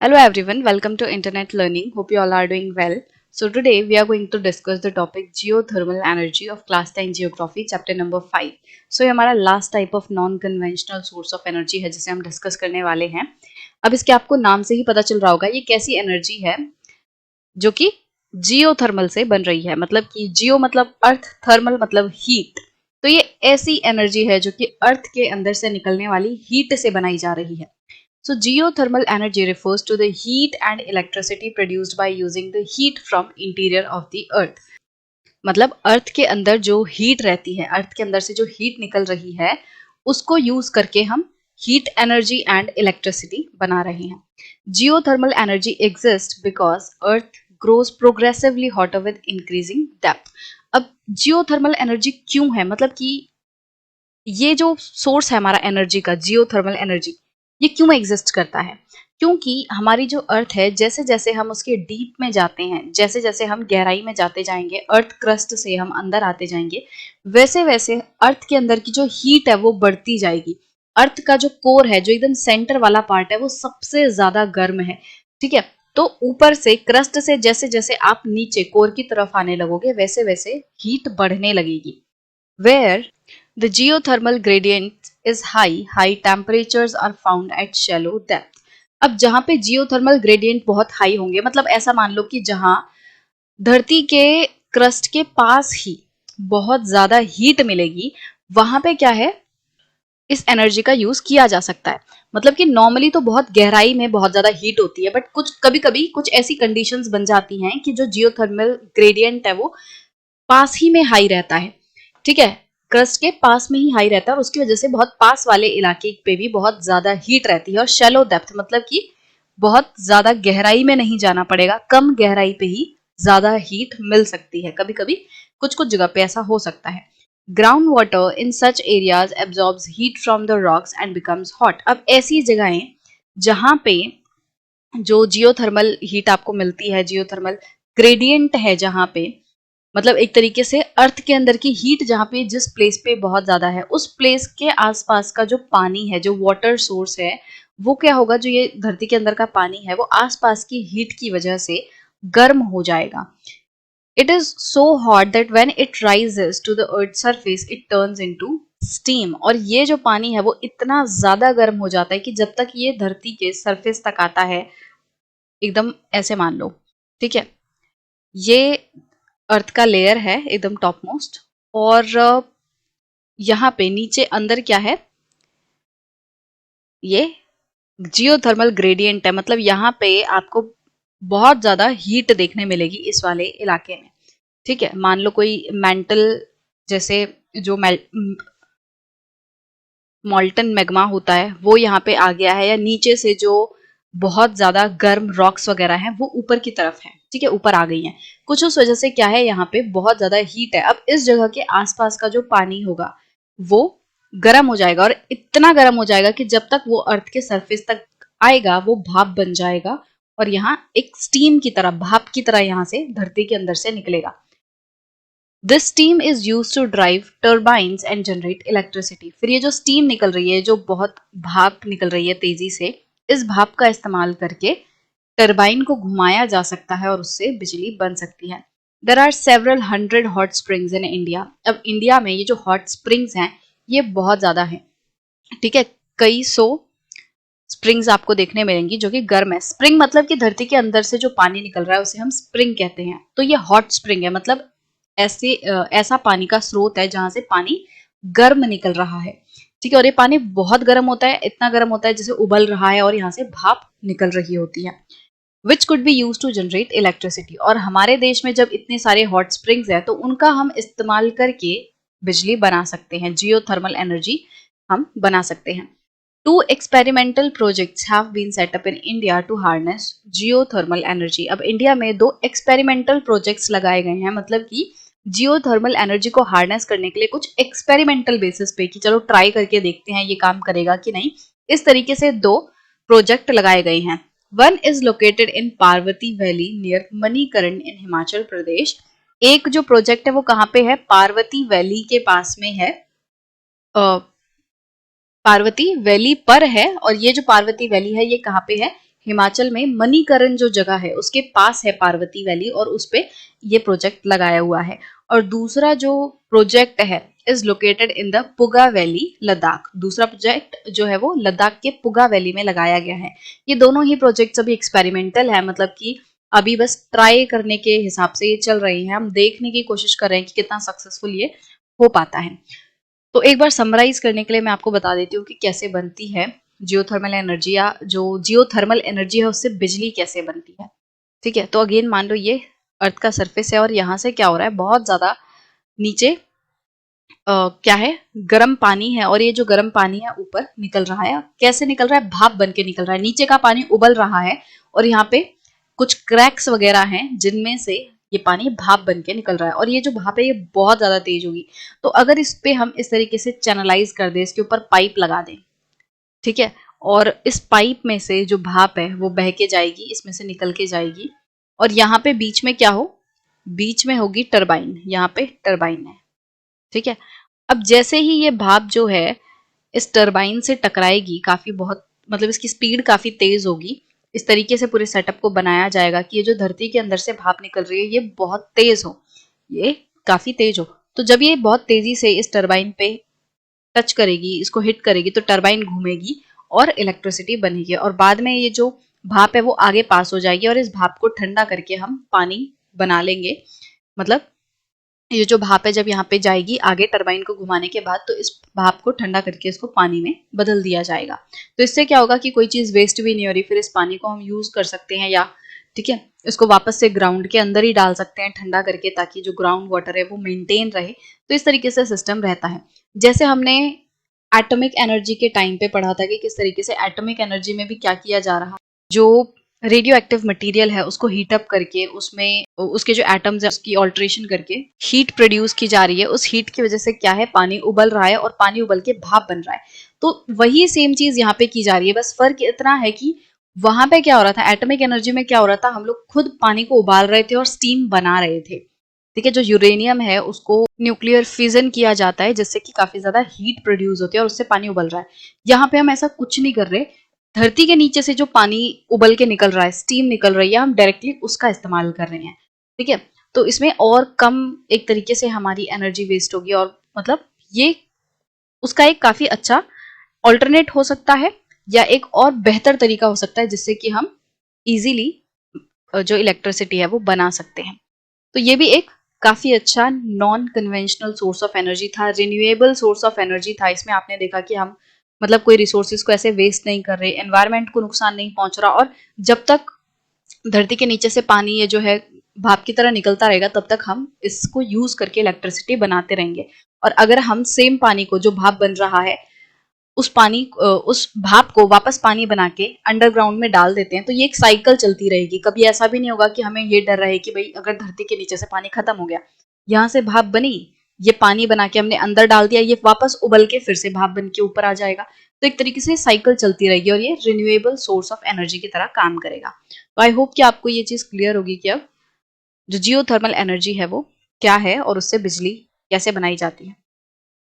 Hello everyone, welcome to Internet Learning. Hope you all are doing well. So today we are going to discuss the topic geothermal energy of class 10 geography chapter number 5. So ये हमारा last type of non-conventional source of energy है जिसे हम discuss करने वाले हैं. अब इसके आपको नाम से ही पता चल रहा होगा ये कैसी एनर्जी है जो कि जियोथर्मल से बन रही है. मतलब कि जियो मतलब अर्थ, थर्मल मतलब हीट. तो ये ऐसी एनर्जी है जो कि अर्थ के अंदर से निकलने वाली हीट से बनाई जा रही है. So geothermal energy refers to the heat and electricity produced by using the heat from interior of the earth. मतलब अर्थ के अंदर जो हीट रहती है, अर्थ के अंदर से जो हीट निकल रही है, उसको यूज करके हम हीट एनर्जी एंड इलेक्ट्रिसिटी बना रहे हैं. Geothermal energy exists because Earth grows progressively hotter with increasing depth. अब जियोथर्मल एनर्जी क्यों है? मतलब कि ये जो सोर्स है हमारा एनर्जी का, जियोथर्मल एनर्जी, ये क्यों एग्जिस्ट करता है? क्योंकि हमारी जो अर्थ है, जैसे जैसे हम उसके डीप में जाते हैं, जैसे जैसे हम गहराई में जाते जाएंगे, अर्थ क्रस्ट से हम अंदर आते जाएंगे, वैसे वैसे अर्थ के अंदर की जो हीट है वो बढ़ती जाएगी. अर्थ का जो कोर है, जो एकदम सेंटर वाला पार्ट है, वो सबसे ज्यादा गर्म है. ठीक है. तो ऊपर से क्रस्ट से जैसे जैसे आप नीचे कोर की तरफ आने लगोगे, वैसे वैसे हीट बढ़ने लगेगी. Where the geothermal gradient is high, high temperatures are found at shallow depth. अब जहां पे जियोथर्मल ग्रेडियंट बहुत हाई होंगे, मतलब ऐसा मान लो कि जहां धरती के क्रस्ट के पास ही बहुत ज्यादा हीट मिलेगी, वहां पे क्या है, इस एनर्जी का यूज किया जा सकता है. मतलब कि नॉर्मली तो बहुत गहराई में बहुत ज्यादा हीट होती है, बट कुछ कभी कभी कुछ ऐसी कंडीशंस बन जाती हैं कि जो जियोथर्मल ग्रेडियंट है वो पास ही में हाई रहता है. ठीक है. क्रस्ट के पास में ही हाई रहता है और उसकी वजह से बहुत पास वाले इलाके पे भी बहुत ज्यादा हीट रहती है. और शैलो डेप्थ मतलब कि बहुत ज्यादा गहराई में नहीं जाना पड़ेगा, कम गहराई पे ही ज्यादा हीट मिल सकती है. कभी कभी कुछ कुछ जगह पे ऐसा हो सकता है. Ground water in such areas absorbs heat from the rocks and becomes hot. अब ऐसी जगहें जहां पे जो जियोथर्मल हीट आपको मिलती है, जियोथर्मल ग्रेडियंट है जहां पे, मतलब एक तरीके से अर्थ के अंदर की हीट जहां पे जिस प्लेस पे बहुत ज्यादा है, उस प्लेस के आसपास का जो पानी है, जो वाटर सोर्स है, वो क्या होगा, जो ये धरती के अंदर का पानी है वो आसपास की हीट की वजह से गर्म हो जाएगा. It is so hot that when it rises to the earth surface it turns into steam. और ये जो पानी है वो इतना ज्यादा गर्म हो जाता है कि जब तक ये धरती के सरफेस तक आता है, एकदम ऐसे मान लो, ठीक है, ये अर्थ का लेयर है एकदम टॉप मोस्ट, और यहाँ पे नीचे अंदर क्या है, ये जियोथर्मल ग्रेडियंट है. मतलब यहाँ पे आपको बहुत ज्यादा हीट देखने मिलेगी इस वाले इलाके में. ठीक है. मान लो कोई मेंटल, जैसे जो मॉल्टन मैग्मा होता है वो यहाँ पे आ गया है, या नीचे से जो बहुत ज्यादा गर्म रॉक्स वगैरह हैं वो ऊपर की तरफ है. ठीक है, ऊपर आ गई हैं कुछ, उस वजह से क्या है, यहाँ पे बहुत ज्यादा हीट है. अब इस जगह के आसपास का जो पानी होगा वो गर्म हो जाएगा, और इतना गर्म हो जाएगा कि जब तक वो अर्थ के सरफेस तक आएगा वो भाप बन जाएगा, और यहाँ एक स्टीम की तरह, भाप की तरह यहाँ से धरती के अंदर से निकलेगा. This steam is use to drive turbines and generate electricity. फिर ये जो स्टीम निकल रही है, जो बहुत भाप निकल रही है तेजी से, इस भाप का इस्तेमाल करके टरबाइन को घुमाया जा सकता है और उससे बिजली बन सकती है. There are several hundred hot springs in India. अब इंडिया में ये जो हॉट स्प्रिंग्स हैं ये बहुत ज्यादा हैं. ठीक है, कई सौ स्प्रिंग्स आपको देखने मिलेंगी जो कि गर्म है. स्प्रिंग मतलब कि धरती के अंदर से जो पानी निकल रहा है उसे हम स्प्रिंग कहते हैं. तो ये हॉट स्प्रिंग है, मतलब ऐसा पानी का स्रोत है जहां से पानी गर्म निकल रहा है. ठीक है, और ये पानी बहुत गर्म होता है, इतना गर्म होता है जैसे उबल रहा है और यहाँ से भाप निकल रही होती है. Which could be use to generate electricity. और हमारे देश में जब इतने सारे हॉट स्प्रिंग्स है तो उनका हम इस्तेमाल करके बिजली बना सकते हैं, जियोथर्मल एनर्जी हम बना सकते हैं. Two experimental projects have been set up in India to harness geothermal energy. अब इंडिया में दो एक्सपेरिमेंटल प्रोजेक्ट्स लगाए गए हैं, मतलब कि जियोथर्मल एनर्जी को हार्नेस करने के लिए कुछ एक्सपेरिमेंटल बेसिस पे, कि चलो ट्राई करके देखते हैं ये काम करेगा कि नहीं. इस तरीके से दो प्रोजेक्ट लगाए गए हैं. One is located in Parvati valley near Manikaran in Himachal Pradesh. एक जो प्रोजेक्ट है वो कहाँ पे है, पार्वती वैली के पास में है, पार्वती वैली पर है. और ये जो पार्वती वैली है ये कहाँ पे है, हिमाचल में मणिकरण जो जगह है उसके पास है पार्वती वैली, और उस पे ये प्रोजेक्ट लगाया हुआ है। और दूसरा जो प्रोजेक्ट है is located in the Puga valley, Ladakh. दूसरा प्रोजेक्ट जो है वो लद्दाख के पुगा वैली में लगाया गया है। ये दोनों ही प्रोजेक्ट्स अभी एक्सपेरिमेंटल है, मतलब कि अभी बस ट्राई करने के हिसाब से ये चल रही है। हम देखने की कोशिश कर रहे हैं कि कितना सक्सेसफुल ये हो पाता है। तो एक बार समराइज करने के लिए मैं आपको बता देती हूँ कि कैसे बनती है जियोथर्मल एनर्जी, या जो जियोथर्मल एनर्जी है उससे बिजली कैसे बनती है। ठीक है, तो अगेन मान लो ये अर्थ का सरफेस है और यहाँ से क्या हो रहा है, बहुत ज्यादा नीचे क्या है, गर्म पानी है, और ये जो गर्म पानी है ऊपर निकल रहा है। कैसे निकल रहा है, भाप बन के निकल रहा है। नीचे का पानी उबल रहा है और यहाँ पे कुछ क्रैक्स वगैरह हैं जिनमें से ये पानी भाप बन के निकल रहा है, और ये जो भाप है ये बहुत ज्यादा तेज होगी। तो अगर इस पे हम इस तरीके से चैनलाइज कर दें, इसके ऊपर पाइप लगा दें, ठीक है, और इस पाइप में से जो भाप है वो बह के जाएगी, इसमें से निकल के जाएगी, और यहाँ पे बीच में क्या हो, बीच में होगी टरबाइन, यहाँ पे टरबाइन है। ठीक है, अब जैसे ही ये भाप जो है इस टरबाइन से टकराएगी, काफी बहुत मतलब इसकी स्पीड काफी तेज होगी। इस तरीके से पूरे सेटअप को बनाया जाएगा कि ये जो धरती के अंदर से भाप निकल रही है ये बहुत तेज हो, ये काफी तेज हो। तो जब ये बहुत तेजी से इस टरबाइन पे टच करेगी, इसको हिट करेगी, तो टरबाइन घूमेगी और इलेक्ट्रिसिटी बनेगी, और बाद में ये जो भाप है वो आगे पास हो जाएगी, और इस भाप को ठंडा करके हम पानी बना लेंगे। मतलब ये जो भाप है जब यहाँ पे जाएगी आगे टरबाइन को घुमाने के बाद, तो इस भाप को ठंडा करके इसको पानी में बदल दिया जाएगा। तो इससे क्या होगा कि कोई चीज वेस्ट भी नहीं हो रही, फिर इस पानी को हम यूज कर सकते हैं, या ठीक है इसको वापस से ग्राउंड के अंदर ही डाल सकते हैं ठंडा करके, ताकि जो ग्राउंड वाटर है वो मेंटेन रहे। तो इस तरीके से सिस्टम रहता है। जैसे हमने एटॉमिक एनर्जी के टाइम पे पढ़ा था कि किस तरीके से एटॉमिक एनर्जी में भी क्या किया जा रहा है, जो रेडियो एक्टिव मटीरियल है उसको हीट अप करके उसमें उसके जो एटम्स है उसकी ऑल्ट्रेशन करके हीट प्रोड्यूस की जा रही है। उस हीट की वजह से क्या है, पानी उबल रहा है और पानी उबल के भाप बन रहा है। तो वही सेम चीज यहाँ पे की जा रही है, बस फर्क इतना है कि वहां पे क्या हो रहा था, एटॉमिक एनर्जी में क्या हो रहा था, हम लोग खुद पानी को उबाल रहे थे और स्टीम बना रहे थे। ठीक है, जो यूरेनियम है उसको न्यूक्लियर फिजन किया जाता है जिससे कि काफी ज्यादा हीट प्रोड्यूस होती है और उससे पानी उबल रहा है। यहाँ पे हम ऐसा कुछ नहीं कर रहे। धरती के नीचे से जो पानी उबल के निकल रहा है, स्टीम निकल रही है, हम डायरेक्टली उसका इस्तेमाल कर रहे हैं। ठीक है, तो इसमें और कम एक तरीके से हमारी एनर्जी वेस्ट होगी, और मतलब ये उसका एक काफी अच्छा ऑल्टरनेट हो सकता है, या एक और बेहतर तरीका हो सकता है जिससे कि हम इजीली जो इलेक्ट्रिसिटी है वो बना सकते हैं। तो ये भी एक काफी अच्छा non conventional source of energy था, रिन्यूएबल सोर्स ऑफ एनर्जी था। इसमें आपने देखा कि हम मतलब कोई रिसोर्सेज को ऐसे वेस्ट नहीं कर रहे, एनवायरनमेंट को नुकसान नहीं पहुंच रहा, और जब तक धरती के नीचे से पानी ये जो है भाप की तरह निकलता रहेगा तब तक हम इसको यूज करके इलेक्ट्रिसिटी बनाते रहेंगे। और अगर हम सेम पानी को जो भाप बन रहा है उस भाप को वापस पानी बना के अंडरग्राउंड में डाल देते हैं, तो ये एक साइकिल चलती रहेगी। कभी ऐसा भी नहीं होगा कि हमें ये डर रहे कि भाई अगर धरती के नीचे से पानी खत्म हो गया, यहाँ से भाप बनी, ये पानी बना के हमने अंदर डाल दिया, ये वापस उबल के फिर से भाप बन के ऊपर आ जाएगा। तो एक तरीके से साइकिल चलती रहेगी और ये रिन्यूएबल सोर्स ऑफ एनर्जी की तरह काम करेगा। तो आई होप कि आपको ये चीज क्लियर होगी कि अब जो जियोथर्मल एनर्जी है वो क्या है और उससे बिजली कैसे बनाई जाती है।